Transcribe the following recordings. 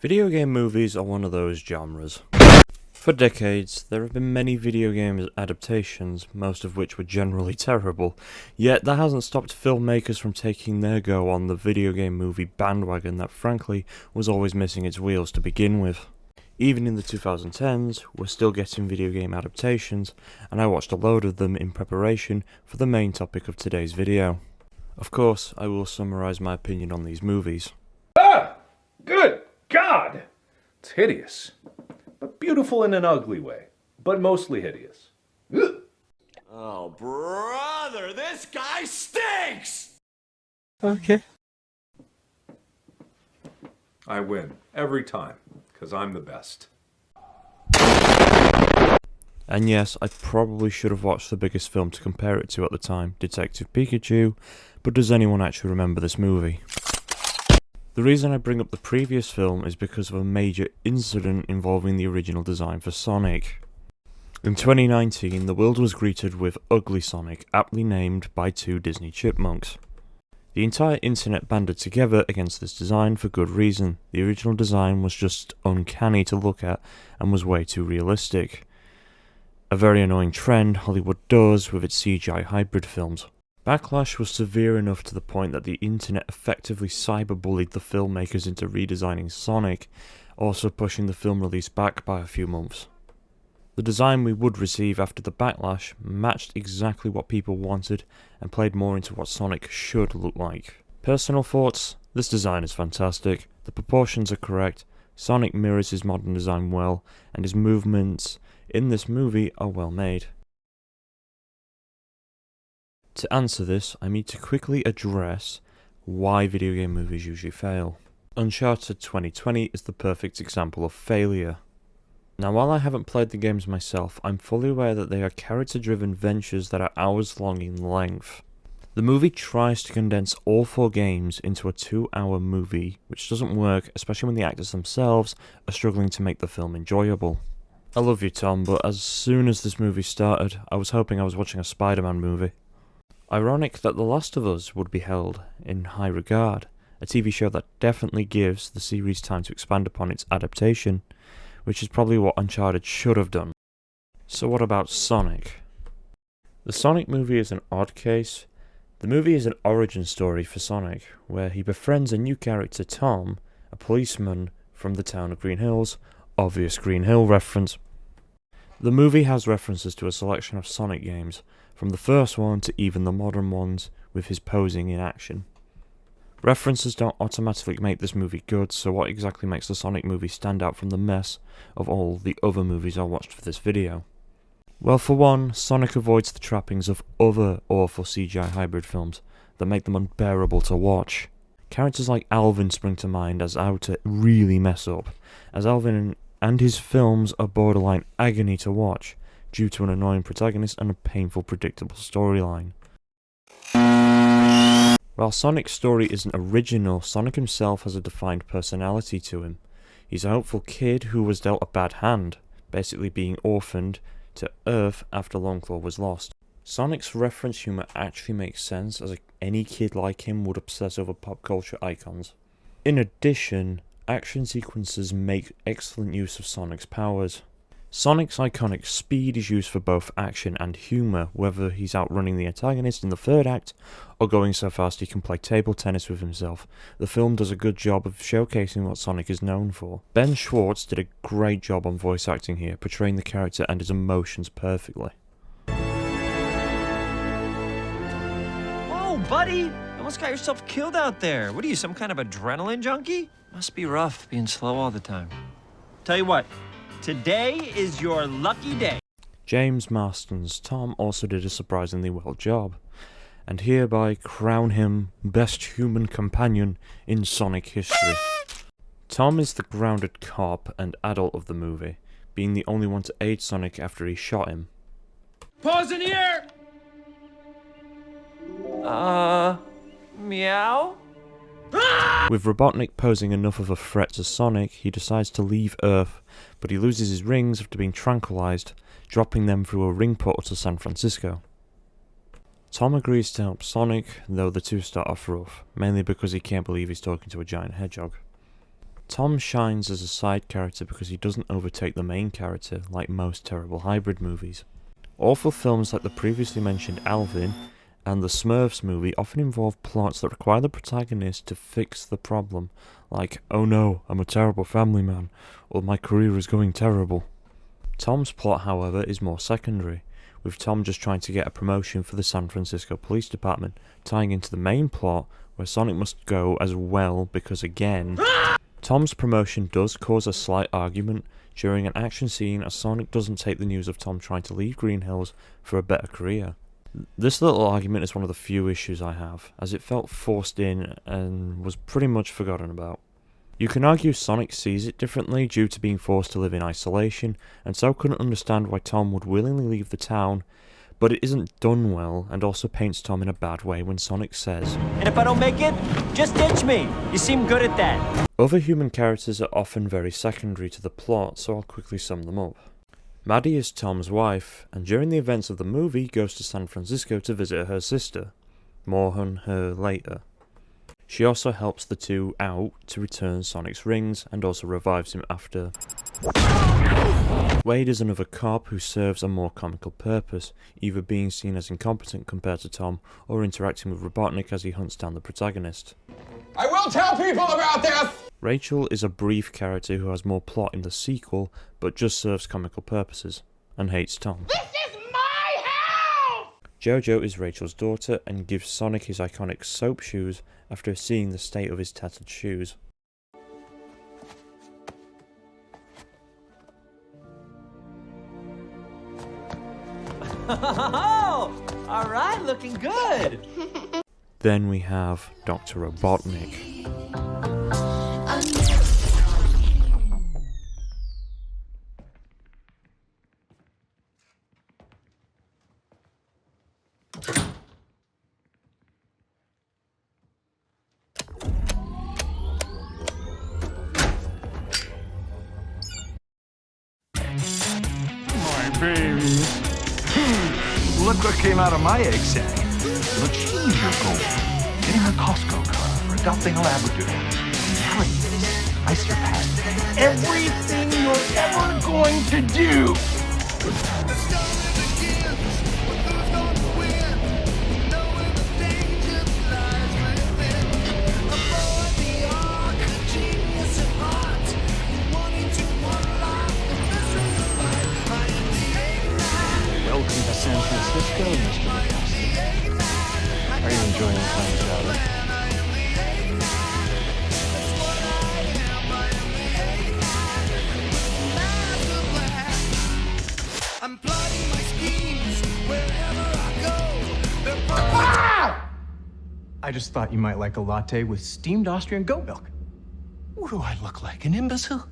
Video game movies are one of those genres. For decades, there have been many video game adaptations, most of which were generally terrible, yet that hasn't stopped filmmakers from taking their go on the video game movie bandwagon that frankly was always missing its wheels to begin with. Even in the 2010s, we're still getting video game adaptations, and I watched a load of them in preparation for the main topic of today's video. Of course, I will summarise my opinion on these movies. Good God! It's hideous. But beautiful in an ugly way. But mostly hideous. Ugh. Oh, brother, this guy stinks! Okay. I win. Every time. Because I'm the best. And yes, I probably should have watched the biggest film to compare it to at the time, Detective Pikachu, but does anyone actually remember this movie? The reason I bring up the previous film is because of a major incident involving the original design for Sonic. In 2019, the world was greeted with Ugly Sonic, aptly named by two Disney chipmunks. The entire internet banded together against this design for good reason. The original design was just uncanny to look at and was way too realistic. A very annoying trend Hollywood does with its CGI hybrid films. Backlash was severe enough to the point that the internet effectively cyberbullied the filmmakers into redesigning Sonic, also pushing the film release back by a few months. The design we would receive after the backlash matched exactly what people wanted and played more into what Sonic should look like. Personal thoughts: this design is fantastic, the proportions are correct, Sonic mirrors his modern design well, and his movements in this movie are well made. To answer this, I need to quickly address why video game movies usually fail. Uncharted 2020 is the perfect example of failure. Now, while I haven't played the games myself, I'm fully aware that they are character-driven ventures that are hours long in length. The movie tries to condense all 4 games into a 2-hour movie, which doesn't work, especially when the actors themselves are struggling to make the film enjoyable. I love you, Tom, but as soon as this movie started, I was hoping I was watching a Spider-Man movie. Ironic that The Last of Us would be held in high regard, a TV show that definitely gives the series time to expand upon its adaptation, which is probably what Uncharted should have done. So what about Sonic? The Sonic movie is an odd case. The movie is an origin story for Sonic, where he befriends a new character, Tom, a policeman from the town of Green Hills, obvious Green Hill reference. The movie has references to a selection of Sonic games, from the first one to even the modern ones, with his posing in action. References don't automatically make this movie good, so what exactly makes the Sonic movie stand out from the mess of all the other movies I watched for this video? Well, for one, Sonic avoids the trappings of other awful CGI hybrid films that make them unbearable to watch. Characters like Alvin spring to mind as how to really mess up, as Alvin and his films are borderline agony to watch, due to an annoying protagonist and a painful, predictable storyline. While Sonic's story isn't original, Sonic himself has a defined personality to him. He's a hopeful kid who was dealt a bad hand, basically being orphaned to Earth after Longclaw was lost. Sonic's reference humour actually makes sense, as any kid like him would obsess over pop culture icons. In addition, action sequences make excellent use of Sonic's powers. Sonic's iconic speed is used for both action and humour, whether he's outrunning the antagonist in the third act, or going so fast he can play table tennis with himself. The film does a good job of showcasing what Sonic is known for. Ben Schwartz did a great job on voice acting here, portraying the character and his emotions perfectly. Whoa, buddy! You almost got yourself killed out there. What are you, some kind of adrenaline junkie? Must be rough being slow all the time. Tell you what. Today is your lucky day. James Marston's Tom also did a surprisingly well job, and hereby crown him best human companion in Sonic history. Tom is the grounded cop and adult of the movie, being the only one to aid Sonic after he shot him. Pause in the air! Meow? With Robotnik posing enough of a threat to Sonic, he decides to leave Earth, but he loses his rings after being tranquilized, dropping them through a ring portal to San Francisco. Tom agrees to help Sonic, though the two start off rough, mainly because he can't believe he's talking to a giant hedgehog. Tom shines as a side character because he doesn't overtake the main character like most terrible hybrid movies. Awful films like the previously mentioned Alvin and the Smurfs movie often involve plots that require the protagonist to fix the problem, like, oh no, I'm a terrible family man, or my career is going terrible. Tom's plot, however, is more secondary, with Tom just trying to get a promotion for the San Francisco Police Department, tying into the main plot where Sonic must go as well because, again, Tom's promotion does cause a slight argument during an action scene as Sonic doesn't take the news of Tom trying to leave Green Hills for a better career. This little argument is one of the few issues I have, as it felt forced in and was pretty much forgotten about. You can argue Sonic sees it differently due to being forced to live in isolation, and so couldn't understand why Tom would willingly leave the town, but it isn't done well, and also paints Tom in a bad way when Sonic says, And if I don't make it, just ditch me. You seem good at that. Other human characters are often very secondary to the plot, so I'll quickly sum them up. Maddie is Tom's wife, and during the events of the movie goes to San Francisco to visit her sister. More on her later. She also helps the two out to return Sonic's rings, and also revives him after. Wade is another cop who serves a more comical purpose, either being seen as incompetent compared to Tom, or interacting with Robotnik as he hunts down the protagonist. I will tell people about this! Rachel is a brief character who has more plot in the sequel, but just serves comical purposes, and hates Tom. This is my house! Jojo is Rachel's daughter, and gives Sonic his iconic soap shoes after seeing the state of his tattered shoes. Oh, all right, looking good. Then we have Dr. Robotnik. Baby. Look what came out of my egg sack. Achieve your goal. Getting a Costco car or adopting a Labrador. I'm telling you, I surpassed everything you're ever going to do. Welcome to San Francisco, Mr. Wachowski. Are you enjoying the time travel? I'm plotting my schemes wherever I go. I just thought you might like a latte with steamed Austrian goat milk. What do I look like, an imbecile?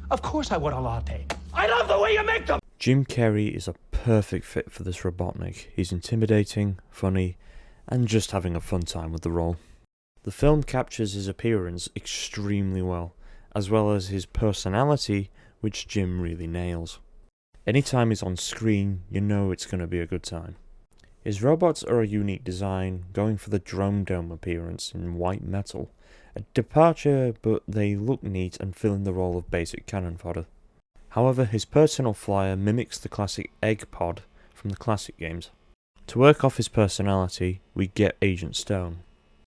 Of course I want a latte. I love the way you make them! Jim Carrey is a perfect fit for this Robotnik. He's intimidating, funny, and just having a fun time with the role. The film captures his appearance extremely well as his personality, which Jim really nails. Anytime he's on screen, you know it's going to be a good time. His robots are a unique design, going for the Drone Dome appearance in white metal. A departure, but they look neat and fill in the role of basic cannon fodder. However, his personal flyer mimics the classic Egg Pod from the classic games. To work off his personality, we get Agent Stone.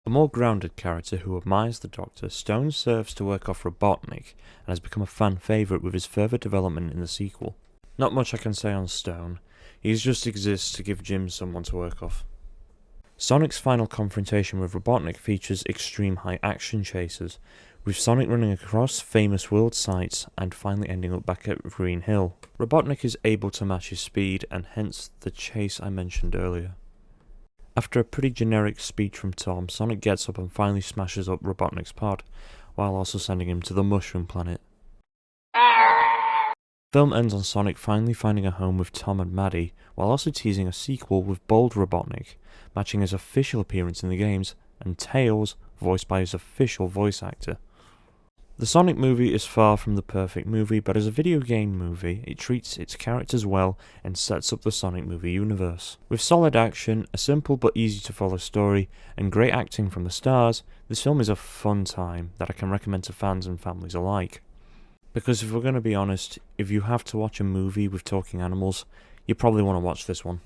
A more grounded character who admires the Doctor, Stone serves to work off Robotnik and has become a fan favourite with his further development in the sequel. Not much I can say on Stone, he just exists to give Jim someone to work off. Sonic's final confrontation with Robotnik features extreme high action chases, with Sonic running across famous world sites and finally ending up back at Green Hill. Robotnik is able to match his speed and hence the chase I mentioned earlier. After a pretty generic speech from Tom, Sonic gets up and finally smashes up Robotnik's pod, while also sending him to the Mushroom Planet. The film ends on Sonic finally finding a home with Tom and Maddie, while also teasing a sequel with Bold Robotnik, matching his official appearance in the games, and Tails, voiced by his official voice actor. The Sonic movie is far from the perfect movie, but as a video game movie, it treats its characters well and sets up the Sonic movie universe. With solid action, a simple but easy to follow story, and great acting from the stars, this film is a fun time that I can recommend to fans and families alike. Because if we're going to be honest, if you have to watch a movie with talking animals, you probably want to watch this one.